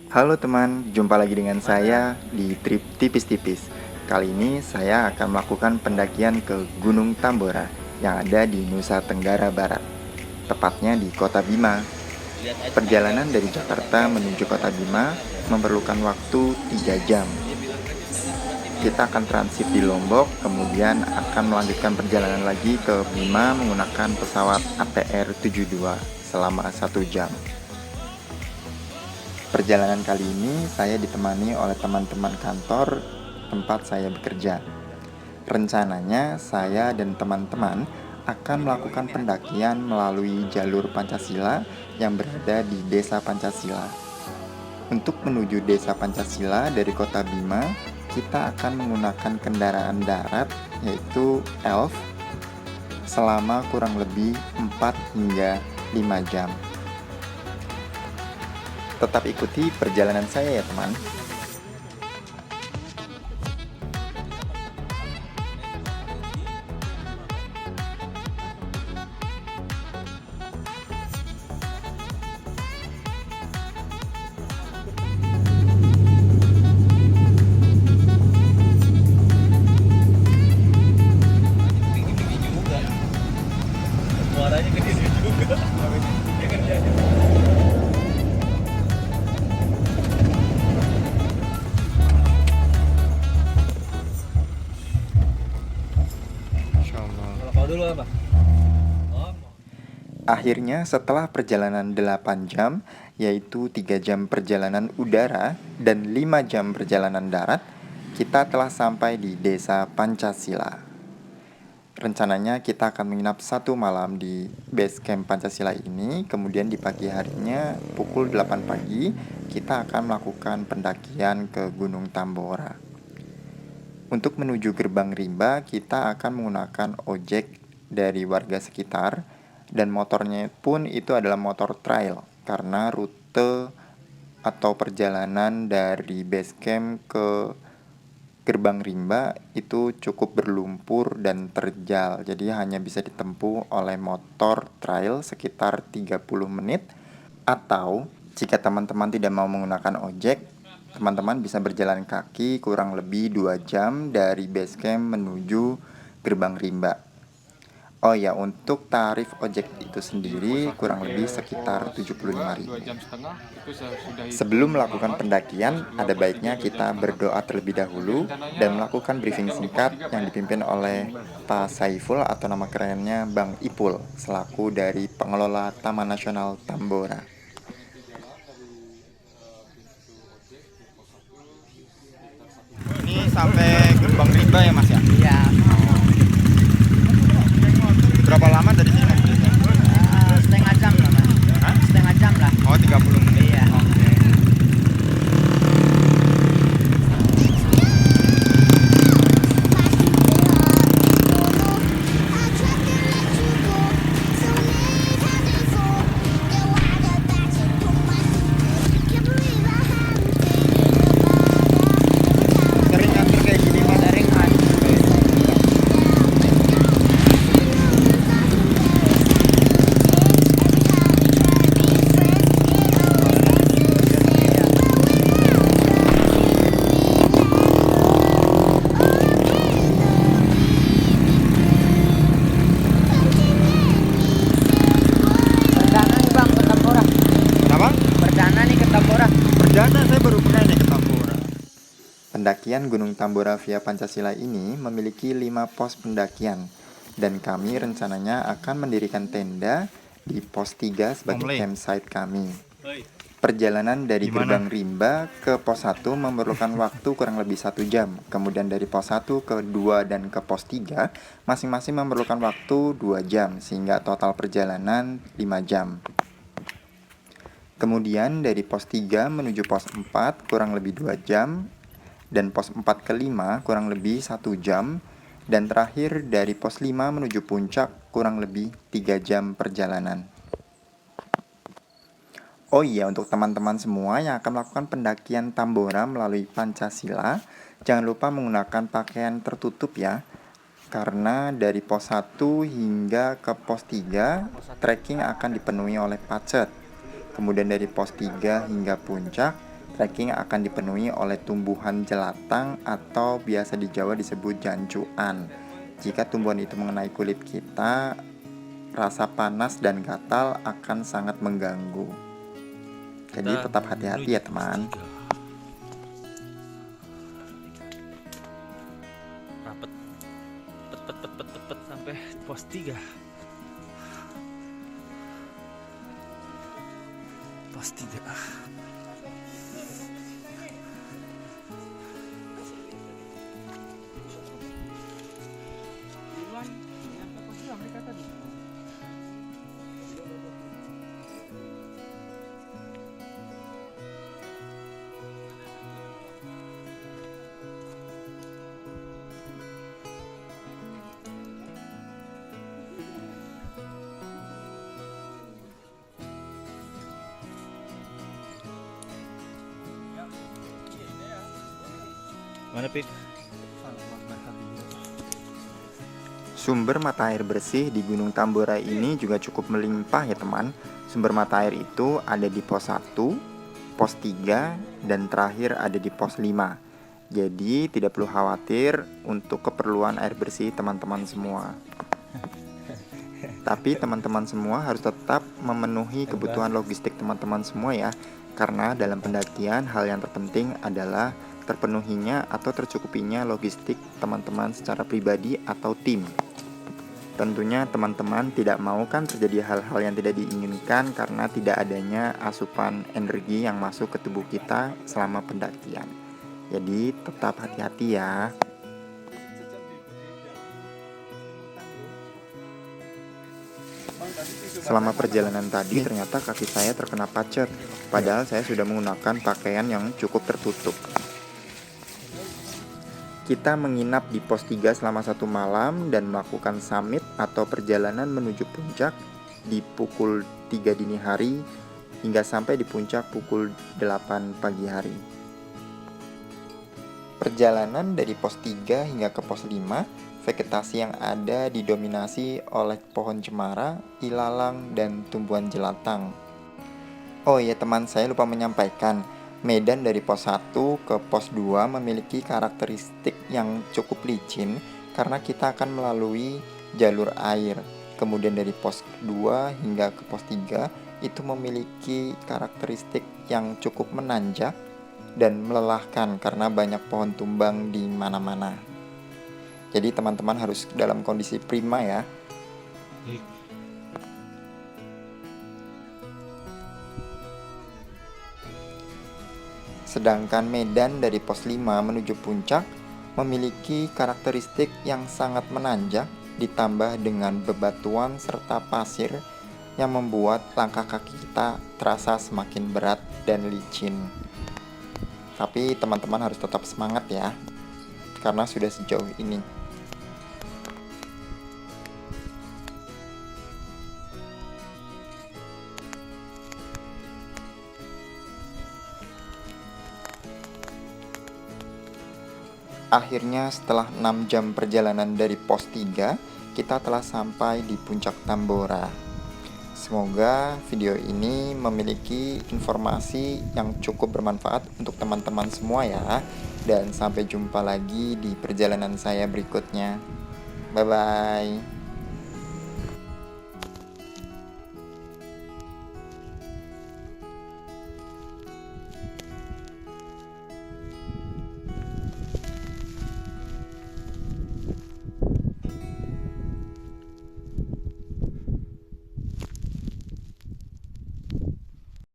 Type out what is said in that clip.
Halo teman, jumpa lagi dengan saya di Trip Tipis-Tipis. Kali ini saya akan melakukan pendakian ke Gunung Tambora yang ada di Nusa Tenggara Barat, tepatnya di Kota Bima. Perjalanan dari Jakarta menuju Kota Bima memerlukan waktu 3 jam. Kita akan transit di Lombok, kemudian akan melanjutkan perjalanan lagi ke Bima menggunakan pesawat ATR 72 selama 1 jam. Perjalanan kali ini saya ditemani oleh teman-teman kantor tempat saya bekerja. Rencananya saya dan teman-teman akan melakukan pendakian melalui jalur Pancasila yang berada di Desa Pancasila. Untuk menuju Desa Pancasila dari Kota Bima, kita akan menggunakan kendaraan darat yaitu ELF selama kurang lebih 4 hingga 5 jam. Tetap ikuti perjalanan saya ya teman. Suaranya gede juga. Kalau kau dulu apa? Akhirnya setelah perjalanan 8 jam, yaitu 3 jam perjalanan udara dan 5 jam perjalanan darat, kita telah sampai di Desa Pancasila. Rencananya kita akan menginap 1 malam di base camp Pancasila ini, kemudian di pagi harinya pukul 8 pagi kita akan melakukan pendakian ke Gunung Tambora. Untuk menuju Gerbang Rimba, kita akan menggunakan ojek dari warga sekitar dan motornya pun itu adalah motor trail karena rute atau perjalanan dari base camp ke Gerbang Rimba itu cukup berlumpur dan terjal, jadi hanya bisa ditempuh oleh motor trail sekitar 30 menit, atau jika teman-teman tidak mau menggunakan ojek, teman-teman bisa berjalan kaki kurang lebih 2 jam dari base camp menuju Gerbang Rimba. Oh ya, untuk tarif ojek itu sendiri kurang lebih sekitar 75.000. Sebelum melakukan pendakian, ada baiknya kita berdoa terlebih dahulu dan melakukan briefing singkat yang dipimpin oleh Pak Saiful atau nama kerennya Bang Ipul, selaku dari pengelola Taman Nasional Tambora. Ini sampai Gerbang Rimba ya Mas ya? Iya, Berapa lama dari sini Mas? setengah jam lah mas. Hah? Setengah jam lah. Oh, 30 menit. Iya. Oke. Sering nganter kayak gini Mas? Sering mas. Perdana nih bang ke Tambora. Kenapa? Perdana nih ke Tambora. Perdana saya baru pernah nih ke Tambora. Pendakian Gunung Tambora via Pancasila ini memiliki 5 pos pendakian dan kami rencananya akan mendirikan tenda di pos 3 sebagai campsite kami. Perjalanan dari Gerbang Rimba ke pos 1 memerlukan waktu kurang lebih 1 jam. Kemudian dari pos 1 ke 2 dan ke pos 3 masing-masing memerlukan waktu 2 jam sehingga total perjalanan 5 jam. Kemudian dari pos 3 menuju pos 4 kurang lebih 2 jam, dan pos 4 ke 5 kurang lebih 1 jam, dan terakhir dari pos 5 menuju puncak kurang lebih 3 jam perjalanan. Oh iya, untuk teman-teman semua yang akan melakukan pendakian Tambora melalui Pancasila, jangan lupa menggunakan pakaian tertutup ya, karena dari pos 1 hingga ke pos 3 trekking akan dipenuhi oleh pacet. Kemudian dari pos 3 hingga puncak trekking akan dipenuhi oleh tumbuhan jelatang atau biasa di Jawa disebut jancuan. Jika tumbuhan itu mengenai kulit kita, rasa panas dan gatal akan sangat mengganggu. Jadi tetap hati-hati ya teman. Rapet. Pet sampai pos 3. Pos 3. Mana Pik? Sumber mata air bersih di Gunung Tambora ini juga cukup melimpah ya teman. Sumber mata air itu ada di pos 1, pos 3, dan terakhir ada di pos 5. Jadi tidak perlu khawatir untuk keperluan air bersih teman-teman semua. Tapi teman-teman semua harus tetap memenuhi kebutuhan logistik teman-teman semua ya. Karena dalam pendakian hal yang terpenting adalah terpenuhinya atau tercukupinya logistik teman-teman secara pribadi atau tim. Tentunya teman-teman tidak mau kan terjadi hal-hal yang tidak diinginkan karena tidak adanya asupan energi yang masuk ke tubuh kita selama pendakian. Jadi tetap hati-hati ya. Selama perjalanan tadi ternyata kaki saya terkena pacet, padahal saya sudah menggunakan pakaian yang cukup tertutup. Kita menginap di pos 3 selama 1 malam dan melakukan summit atau perjalanan menuju puncak di pukul 3 dini hari hingga sampai di puncak pukul 8 pagi hari. Perjalanan dari pos 3 hingga ke pos 5, vegetasi yang ada didominasi oleh pohon cemara, ilalang, dan tumbuhan jelatang. Oh iya teman, saya lupa menyampaikan, medan dari pos 1 ke pos 2 memiliki karakteristik yang cukup licin karena kita akan melalui jalur air. Kemudian dari pos 2 hingga ke pos 3 itu memiliki karakteristik yang cukup menanjak dan melelahkan karena banyak pohon tumbang di mana-mana. Jadi teman-teman harus dalam kondisi prima ya. Sedangkan medan dari pos 5 menuju puncak memiliki karakteristik yang sangat menanjak ditambah dengan bebatuan serta pasir yang membuat langkah kaki kita terasa semakin berat dan licin. Tapi teman-teman harus tetap semangat ya, karena sudah sejauh ini. Akhirnya setelah 6 jam perjalanan dari pos 3, kita telah sampai di puncak Tambora. Semoga video ini memiliki informasi yang cukup bermanfaat untuk teman-teman semua ya. Dan sampai jumpa lagi di perjalanan saya berikutnya. Bye-bye.